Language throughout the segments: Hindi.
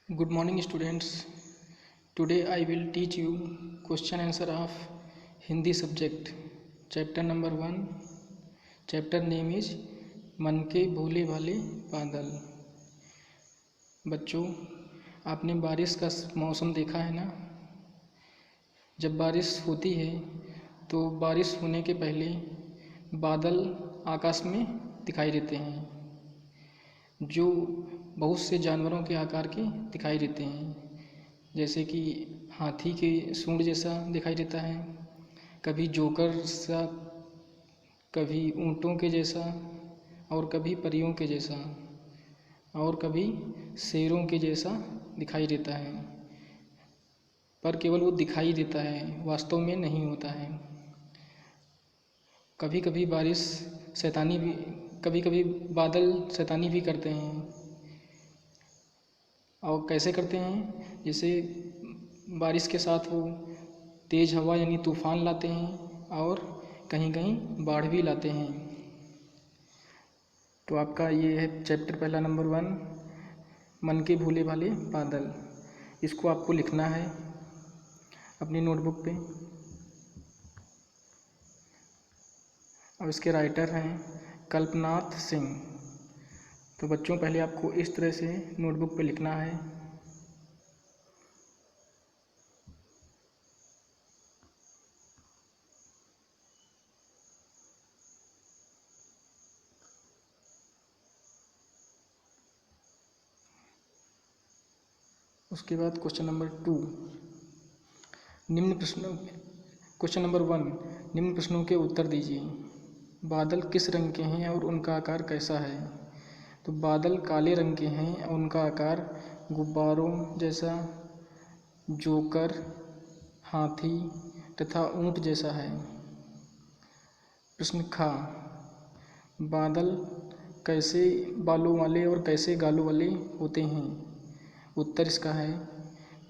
Good morning students. Today I will teach you question answer of Hindi subject. Chapter number 1. Chapter name is मन के भोले भाले बादल। बच्चों, आपने बारिश का मौसम देखा है ना। जब बारिश होती है तो बारिश होने के पहले बादल आकाश में दिखाई देते हैं, जो बहुत से जानवरों के आकार के दिखाई देते हैं। जैसे कि हाथी के सूंड जैसा दिखाई देता है, कभी जोकर सा, कभी ऊँटों के जैसा, और कभी परियों के जैसा, और कभी शेरों के जैसा दिखाई देता है। पर केवल वो दिखाई देता है, वास्तव में नहीं होता है। कभी कभी बादल शैतानी भी करते हैं। और कैसे करते हैं? जैसे बारिश के साथ वो तेज़ हवा यानी तूफ़ान लाते हैं, और कहीं कहीं बाढ़ भी लाते हैं। तो आपका ये है चैप्टर पहला नंबर 1, मन के भोले भाले बादल। इसको आपको लिखना है अपनी नोटबुक पे। और इसके राइटर हैं कल्पनाथ सिंह। तो बच्चों, पहले आपको इस तरह से नोटबुक पे लिखना है। उसके बाद क्वेश्चन नंबर 2, क्वेश्चन नंबर 1, निम्न प्रश्नों के उत्तर दीजिए। बादल किस रंग के हैं और उनका आकार कैसा है? तो बादल काले रंग के हैं और उनका आकार गुब्बारों जैसा, जोकर, हाथी तथा ऊंट जैसा है। प्रश्न ख, बादल कैसे बालों वाले और कैसे गालों वाले होते हैं? उत्तर इसका है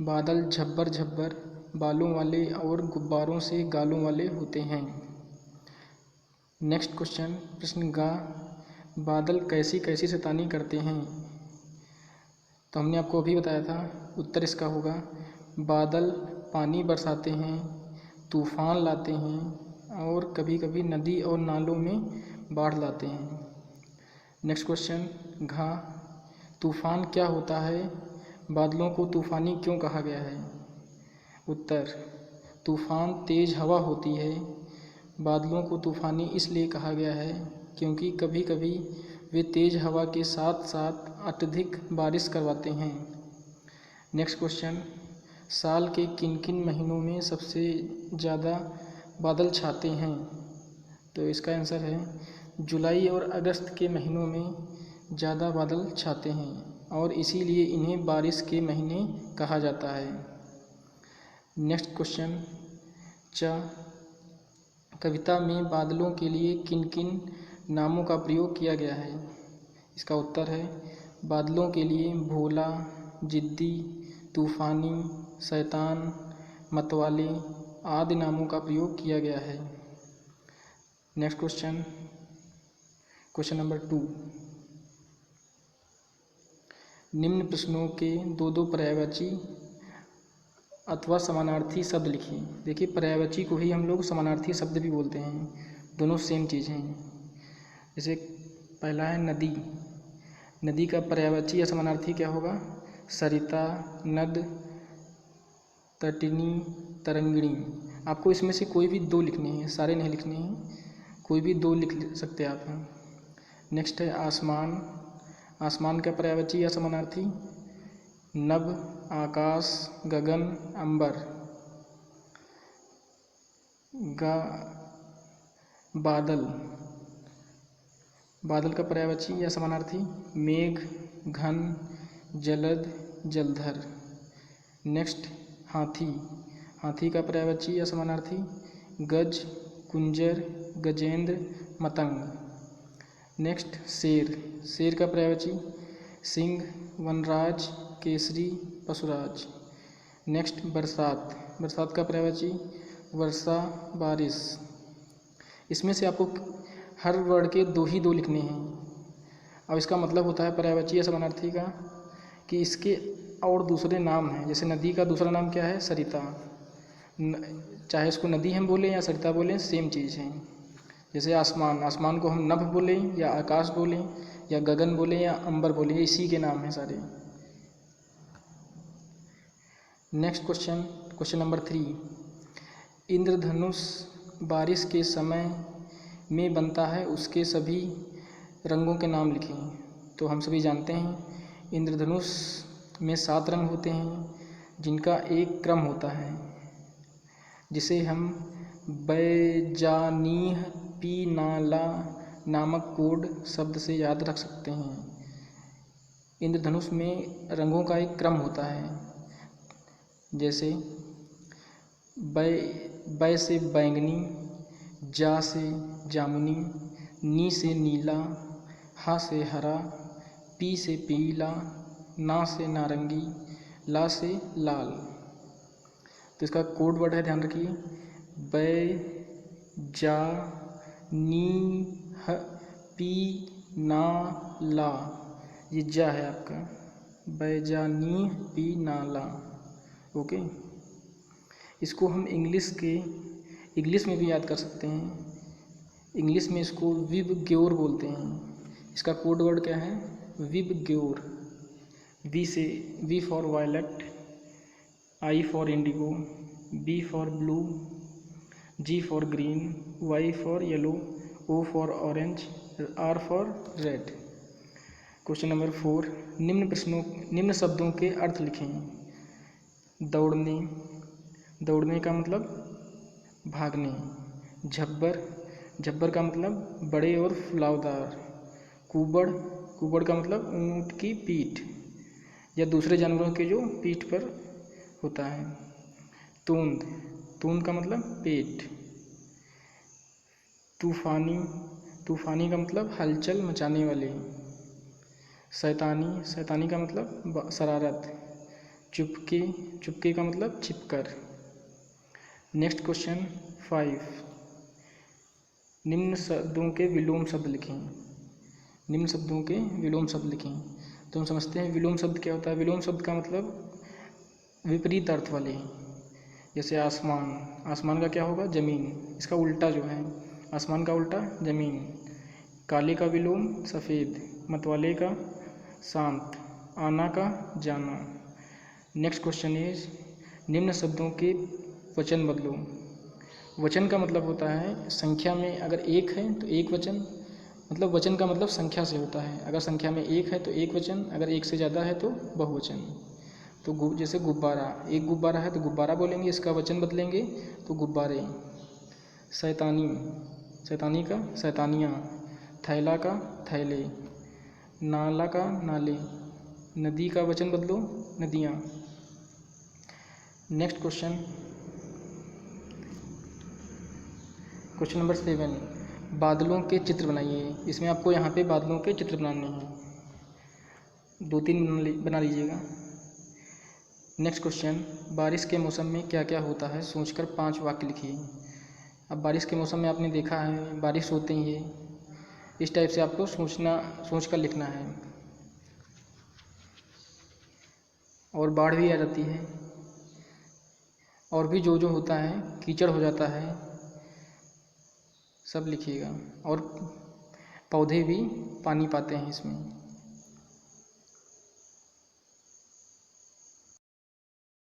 बादल झब्बर झब्बर बालों वाले और गुब्बारों से गालों वाले होते हैं। नेक्स्ट क्वेश्चन, प्रश्न ग, बादल कैसी कैसी शैतानी करते हैं? तो हमने आपको अभी बताया था, उत्तर इसका होगा बादल पानी बरसाते हैं, तूफ़ान लाते हैं, और कभी कभी नदी और नालों में बाढ़ लाते हैं। नेक्स्ट क्वेश्चन घ, तूफ़ान क्या होता है? बादलों को तूफ़ानी क्यों कहा गया है? उत्तर, तूफ़ान तेज़ हवा होती है। बादलों को तूफ़ानी इसलिए कहा गया है क्योंकि कभी कभी वे तेज़ हवा के साथ साथ अत्यधिक बारिश करवाते हैं। नेक्स्ट क्वेश्चन, साल के किन किन महीनों में सबसे ज़्यादा बादल छाते हैं? तो इसका आंसर है जुलाई और अगस्त के महीनों में ज़्यादा बादल छाते हैं, और इसीलिए इन्हें बारिश के महीने कहा जाता है। नेक्स्ट क्वेश्चन च, कविता में बादलों के लिए किन किन नामों का प्रयोग किया गया है? इसका उत्तर है बादलों के लिए भोला, जिद्दी, तूफ़ानी, शैतान, मतवाले आदि नामों का प्रयोग किया गया है। नेक्स्ट क्वेश्चन, क्वेश्चन नंबर 2, निम्न प्रश्नों के दो दो पर्यायवाची अथवा समानार्थी शब्द लिखिए। देखिए, पर्यायवाची को ही हम लोग समानार्थी शब्द भी बोलते हैं, दोनों सेम चीज़ हैं। जैसे पहला है नदी। नदी का पर्यायवाची या समानार्थी क्या होगा? सरिता, नद, तटिनी, तरंगिणी। आपको इसमें से कोई भी दो लिखने हैं, सारे नहीं लिखने हैं, कोई भी दो लिख सकते हैं आप। नेक्स्ट है आसमान। आसमान का पर्यायवाची या समानार्थी नभ, आकाश, गगन, अंबर। बादल। बादल का पर्यायवाची या समानार्थी मेघ, घन, जलद, जलधर। नेक्स्ट हाथी। हाथी का पर्यायवाची या समानार्थी गज, कुंजर, गजेंद्र, मतंग। नेक्स्ट शेर। शेर का पर्यायवाची सिंह, वनराज, केसरी, पशुराज। नेक्स्ट बरसात। बरसात का पर्यायवाची वर्षा, बारिश। इसमें से आपको हर वर्ड के दो लिखने हैं। और इसका मतलब होता है पर्यायवाची या समानार्थी का कि इसके और दूसरे नाम हैं, जैसे नदी का दूसरा नाम क्या है, सरिता। चाहे इसको नदी हम बोलें या सरिता बोलें, सेम चीज़ है। जैसे आसमान, आसमान को हम नभ बोलें या आकाश बोलें या गगन बोलें या अंबर बोलें, इसी के नाम हैं सारे। नेक्स्ट क्वेश्चन, क्वेश्चन नंबर 3, इंद्रधनुष बारिश के समय में बनता है, उसके सभी रंगों के नाम लिखें। तो हम सभी जानते हैं इंद्रधनुष में 7 रंग होते हैं जिनका एक क्रम होता है, जिसे हम बैजानीह पीनाला नामक कोड शब्द से याद रख सकते हैं। इंद्रधनुष में रंगों का एक क्रम होता है, जैसे बै से बैंगनी, जा से जामुनी, नी से नीला, हा से हरा, पी से पीला, ना से नारंगी, ला से लाल। तो इसका कोड वर्ड है, ध्यान रखिए, बै जा नी ह पी ना ला, ये जा है आपका, बैजानी पी ना ला। ओके, इसको हम इंग्लिश में भी याद कर सकते हैं। इंग्लिश में इसको विबग्योर बोलते हैं। इसका कोड वर्ड क्या है, VIBGYOR. V for violet, I for indigo, B for blue, G for green, Y for yellow, O for orange, R for red. Question number 4, निम्न शब्दों के अर्थ लिखें। दौड़ने, दौड़ने का मतलब भागने। झब्बर, झब्बर का मतलब बड़े और फुलावदार। कुबड़, कुबड़ का मतलब ऊँट की पीठ या दूसरे जानवरों के जो पीठ पर होता है। तूंद, तूंद का मतलब पेट। तूफानी, तूफानी का मतलब हलचल मचाने वाले। शैतानी, शैतानी का मतलब शरारत। चुपके, चुपके का मतलब छिपकर। नेक्स्ट क्वेश्चन 5, निम्न शब्दों के विलोम शब्द लिखें। निम्न शब्दों के विलोम शब्द लिखें। तो हम समझते हैं विलोम शब्द क्या होता है। विलोम शब्द का मतलब विपरीत अर्थ वाले, जैसे आसमान, आसमान का क्या होगा, जमीन, इसका उल्टा जो है, आसमान का उल्टा जमीन। काले का विलोम सफ़ेद, मतवाले का शांत, आना का जाना। नेक्स्ट क्वेश्चन इज, निम्न शब्दों के वचन बदलो। वचन का मतलब होता है संख्या में अगर एक है तो एक वचन, मतलब वचन का मतलब संख्या से होता है। अगर संख्या में एक है तो एक वचन, अगर एक से ज़्यादा है तो बहुवचन। तो जैसे गुब्बारा, एक गुब्बारा है तो गुब्बारा बोलेंगे, इसका वचन बदलेंगे तो गुब्बारे। शैतानी, शैतानी का शैतानियाँ। थैला का थैले, नाला का नाले, नदी का वचन बदलो नदियाँ। नेक्स्ट क्वेश्चन, क्वेश्चन नंबर 7, बादलों के चित्र बनाइए। इसमें आपको यहाँ पे बादलों के चित्र बनाने हैं, 2-3 बना लीजिएगा। नेक्स्ट क्वेश्चन, बारिश के मौसम में क्या क्या होता है, सोचकर 5 वाक्य लिखिए। अब बारिश के मौसम में आपने देखा है बारिश होते ही है, इस टाइप से आपको सोच कर लिखना है। और बाढ़ भी आ जाती है, और भी जो होता है, कीचड़ हो जाता है, सब लिखिएगा। और पौधे भी पानी पाते हैं इसमें।